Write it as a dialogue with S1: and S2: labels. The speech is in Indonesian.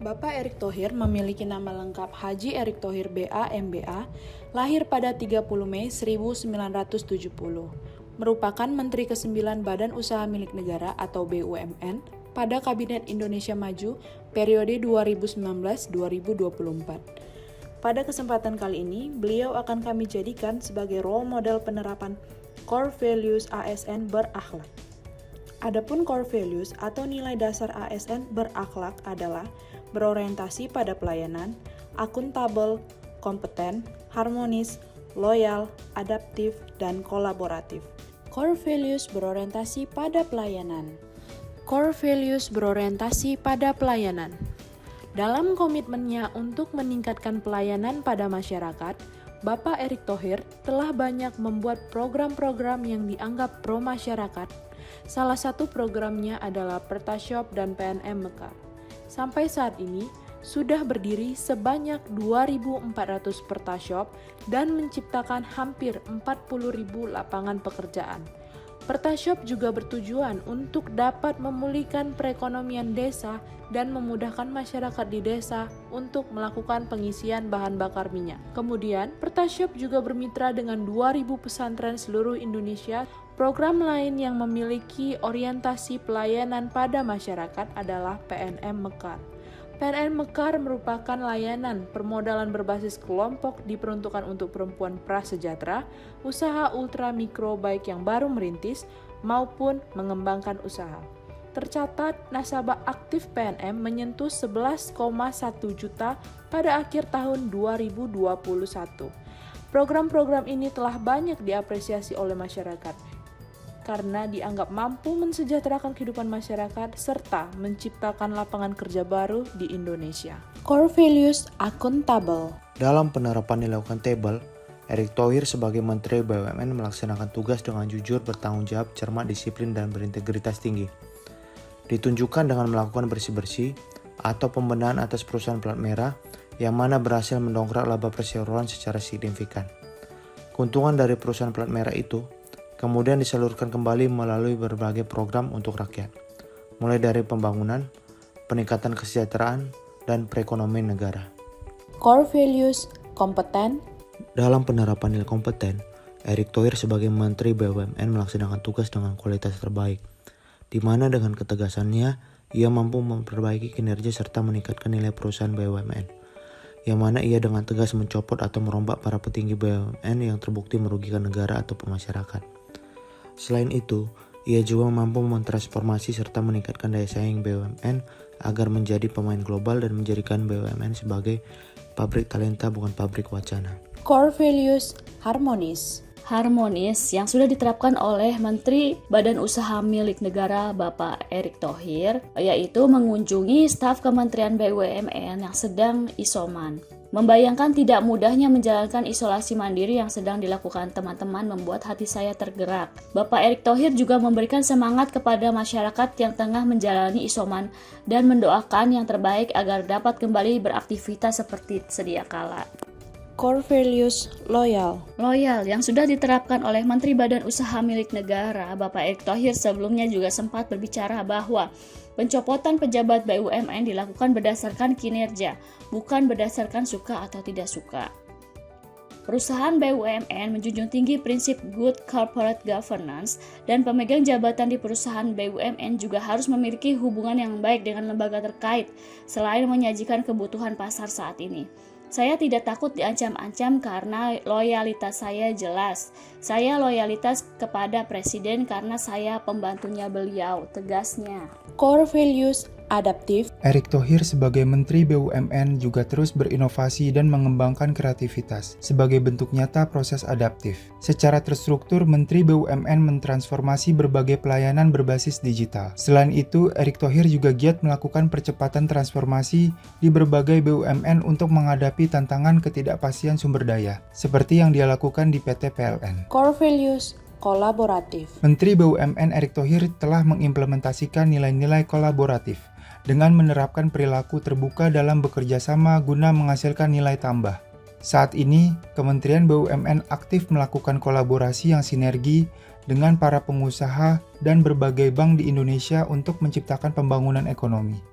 S1: Bapak Erick Thohir memiliki nama lengkap Haji Erick Thohir BA MBA, lahir pada 30 Mei 1970. Merupakan Menteri ke-9 Badan Usaha Milik Negara atau BUMN pada Kabinet Indonesia Maju periode 2019-2024. Pada kesempatan kali ini, beliau akan kami jadikan sebagai role model penerapan core values ASN berakhlak. Adapun core values atau nilai dasar ASN berakhlak adalah berorientasi pada pelayanan, akuntabel, kompeten, harmonis, loyal, adaptif, dan kolaboratif. Core values berorientasi pada pelayanan. Core values berorientasi pada pelayanan. Dalam komitmennya untuk meningkatkan pelayanan pada masyarakat, Bapak Erick Thohir telah banyak membuat program-program yang dianggap pro masyarakat. Salah satu programnya adalah Pertashop dan PNM Mekar. Sampai saat ini, sudah berdiri sebanyak 2.400 Pertashop dan menciptakan hampir 40.000 lapangan pekerjaan. Pertashop juga bertujuan untuk dapat memulihkan perekonomian desa dan memudahkan masyarakat di desa untuk melakukan pengisian bahan bakar minyak. Kemudian, Pertashop juga bermitra dengan 2.000 pesantren seluruh Indonesia. Program lain yang memiliki orientasi pelayanan pada masyarakat adalah PNM Mekar. PNM Mekar merupakan layanan permodalan berbasis kelompok diperuntukkan untuk perempuan prasejahtera, usaha ultra mikro baik yang baru merintis maupun mengembangkan usaha. Tercatat nasabah aktif PNM menyentuh 11,1 juta pada akhir tahun 2021. Program-program ini telah banyak diapresiasi oleh masyarakat karena dianggap mampu mensejahterakan kehidupan masyarakat serta menciptakan lapangan kerja baru di Indonesia. Core values akuntabel.
S2: Dalam penerapan nilai akuntabel, Erick Thohir sebagai Menteri BUMN melaksanakan tugas dengan jujur, bertanggung jawab, cermat, disiplin, dan berintegritas tinggi. Ditunjukkan dengan melakukan bersih-bersih atau pembenahan atas perusahaan plat merah yang mana berhasil mendongkrak laba perseroan secara signifikan. Keuntungan dari perusahaan plat merah itu kemudian disalurkan kembali melalui berbagai program untuk rakyat, mulai dari pembangunan, peningkatan kesejahteraan, dan perekonomian negara.
S1: Core values kompeten.
S2: Dalam penerapan nilai kompeten, Erick Thohir sebagai Menteri BUMN melaksanakan tugas dengan kualitas terbaik, di mana dengan ketegasannya ia mampu memperbaiki kinerja serta meningkatkan nilai perusahaan BUMN, yang mana ia dengan tegas mencopot atau merombak para petinggi BUMN yang terbukti merugikan negara atau masyarakat. Selain itu, ia juga mampu mentransformasi serta meningkatkan daya saing BUMN agar menjadi pemain global dan menjadikan BUMN sebagai pabrik talenta bukan pabrik wacana.
S1: Core values harmonis.
S3: Harmonis yang sudah diterapkan oleh Menteri Badan Usaha Milik Negara Bapak Erick Thohir, yaitu mengunjungi staf Kementerian BUMN yang sedang isoman. Membayangkan tidak mudahnya menjalankan isolasi mandiri yang sedang dilakukan teman-teman membuat hati saya tergerak. Bapak Erick Thohir juga memberikan semangat kepada masyarakat yang tengah menjalani isoman dan mendoakan yang terbaik agar dapat kembali beraktivitas seperti sedia kala.
S1: Core values loyal.
S3: Loyal yang sudah diterapkan oleh Menteri Badan Usaha Milik Negara Bapak Erick Thohir sebelumnya juga sempat berbicara bahwa pencopotan pejabat BUMN dilakukan berdasarkan kinerja, bukan berdasarkan suka atau tidak suka. Perusahaan BUMN menjunjung tinggi prinsip good corporate governance dan pemegang jabatan di perusahaan BUMN juga harus memiliki hubungan yang baik dengan lembaga terkait selain menyajikan kebutuhan pasar saat ini. Saya tidak takut diancam-ancam karena loyalitas saya jelas. Saya loyalitas kepada Presiden karena saya pembantunya beliau, tegasnya.
S1: Core values adaptif.
S4: Erick Thohir sebagai Menteri BUMN juga terus berinovasi dan mengembangkan kreativitas sebagai bentuk nyata proses adaptif. Secara terstruktur, Menteri BUMN mentransformasi berbagai pelayanan berbasis digital. Selain itu, Erick Thohir juga giat melakukan percepatan transformasi di berbagai BUMN untuk menghadapi tantangan ketidakpastian sumber daya, seperti yang dia lakukan di PT PLN.
S1: Core values kolaboratif.
S4: Menteri BUMN Erick Thohir telah mengimplementasikan nilai-nilai kolaboratif dengan menerapkan perilaku terbuka dalam bekerja sama guna menghasilkan nilai tambah. Saat ini, Kementerian BUMN aktif melakukan kolaborasi yang sinergi dengan para pengusaha dan berbagai bank di Indonesia untuk menciptakan pembangunan ekonomi.